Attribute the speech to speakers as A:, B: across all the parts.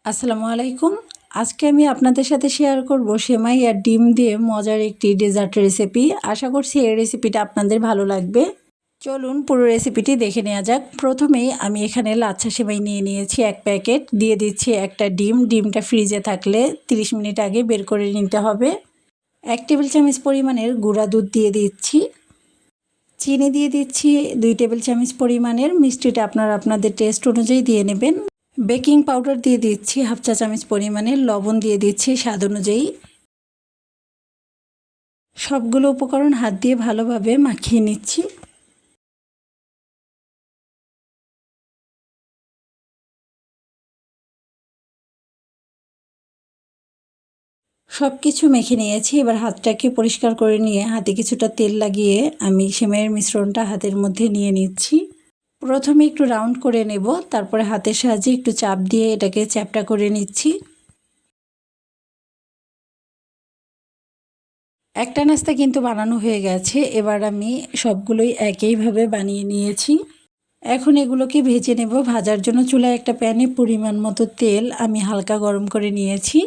A: আসসালামু আলাইকুম। আজকে আমি আপনাদের সাথে শেয়ার করব সেমাই আর ডিম দিয়ে মজার একটি ডেজার্ট রেসিপি। আশা করছি এই রেসিপিটা আপনাদের ভালো লাগবে। চলুন পুরো রেসিপিটি দেখে নেওয়া যাক। প্রথমেই আমি এখানে লাচ্ছা সেমাই নিয়ে নিয়েছি 1 প্যাকেট, দিয়ে দিচ্ছি একটা ডিম। ডিমটা ফ্রিজে থাকলে 30 মিনিট আগে বের করে নিতে হবে। 1 টেবিল চামচ পরিমাণের গুঁড়া দুধ দিয়ে দিচ্ছি। চিনি দিয়ে দিচ্ছি 2 টেবিল চামচ পরিমাণের। মিষ্টিটা আপনারা আপনাদের টেস্ট অনুযায়ী দিয়ে নেবেন। বেকিং পাউডার দিয়ে দিচ্ছি 1/2 চা চামচ পরিমাণে। লবণ দিয়ে দিচ্ছি স্বাদ অনুযায়ী। সবগুলো উপকরণ হাত দিয়ে ভালোভাবে মাখিয়ে নিচ্ছি। সব কিছু মেখে নিয়েছি। এবার হাতটাকে পরিষ্কার করে নিয়ে হাতে কিছুটা তেল লাগিয়ে আমি সেমাইয়ের মিশ্রণটা হাতের মধ্যে নিয়ে নিচ্ছি। প্রথমে একটু রাউন্ড করে নেব, তারপরে হাতের সাহায্যে একটু চাপ দিয়ে এটাকে চ্যাপ্টা করে নিচ্ছি। একটা নাস্তা কিন্তু বানানো হয়ে গেছে। এবার আমি সবগুলোই একইভাবে বানিয়ে নিয়েছি। এখন এগুলোকে ভেজে নেব। ভাজার জন্য চুলায় একটা প্যানে পরিমাণ মতো তেল আমি হালকা গরম করে নিয়েছি।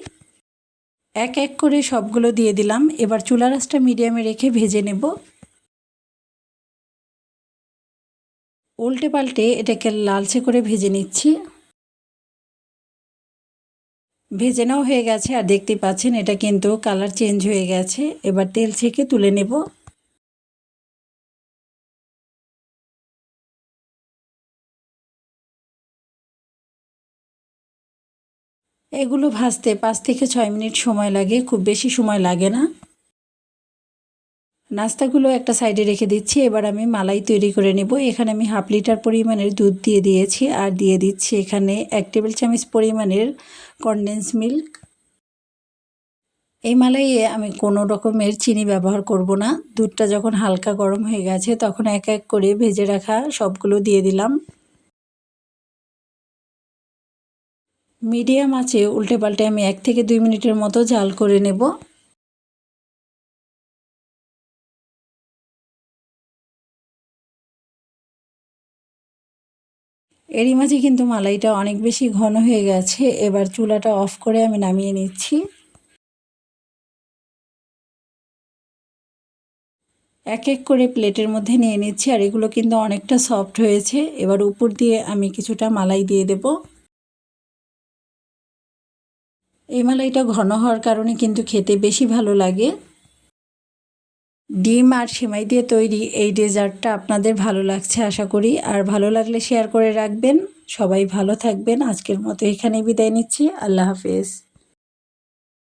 A: এক এক করে সবগুলো দিয়ে দিলাম। এবার চুলার আঁচটা মিডিয়ামে রেখে ভেজে নেব। উল্টে পাল্টে এটাকে লালচে করে ভেজে নিচ্ছি। ভেজে নেওয়া হয়ে গেছে আর দেখতেই পাচ্ছেন এটা কিন্তু কালার চেঞ্জ হয়ে গেছে। এবার তেল ছেঁকে তুলে নেব। এগুলো ভাজতে 5 থেকে 6 মিনিট সময় লাগে, খুব বেশি সময় লাগে না। নাস্তাগুলো একটা সাইডে রেখে দিচ্ছি। এবার আমি মালাই তৈরি করে নেব। এখানে আমি 1/2 লিটার পরিমাণের দুধ দিয়ে দিয়েছি আর দিয়ে দিচ্ছি এখানে 1 টেবিল চামচ পরিমাণের কনডেন্স মিল্ক। এই মালাইয়ে আমি কোনো রকমের চিনি ব্যবহার করব না। দুধটা যখন হালকা গরম হয়ে গেছে তখন এক এক করে ভেজে রাখা সবগুলো দিয়ে দিলাম। মিডিয়াম আঁচে উল্টে পাল্টে আমি 1 থেকে 2 মিনিটের মতো জাল করে নেব। এরই মাঝে কিন্তু মালাইটা অনেক বেশি ঘন হয়ে গেছে। এবার চুলাটা অফ করে আমি নামিয়ে নিচ্ছি। এক এক করে প্লেটের মধ্যে নিয়ে নিচ্ছি আর এগুলো কিন্তু অনেকটা সফট হয়েছে। এবার উপর দিয়ে আমি কিছুটা মালাই দিয়ে দেব। এই মালাইটা ঘন হওয়ার কারণে কিন্তু খেতে বেশি ভালো লাগে। ডিম আর সেমাই দিয়ে তৈরি এই ডেজার্টটা আপনাদের ভালো লাগছে আশা করি। আর ভালো লাগলে শেয়ার করে রাখবেন। সবাই ভালো থাকবেন। আজকের মতো এখানেই বিদায় নিচ্ছি। আল্লাহ হাফেজ।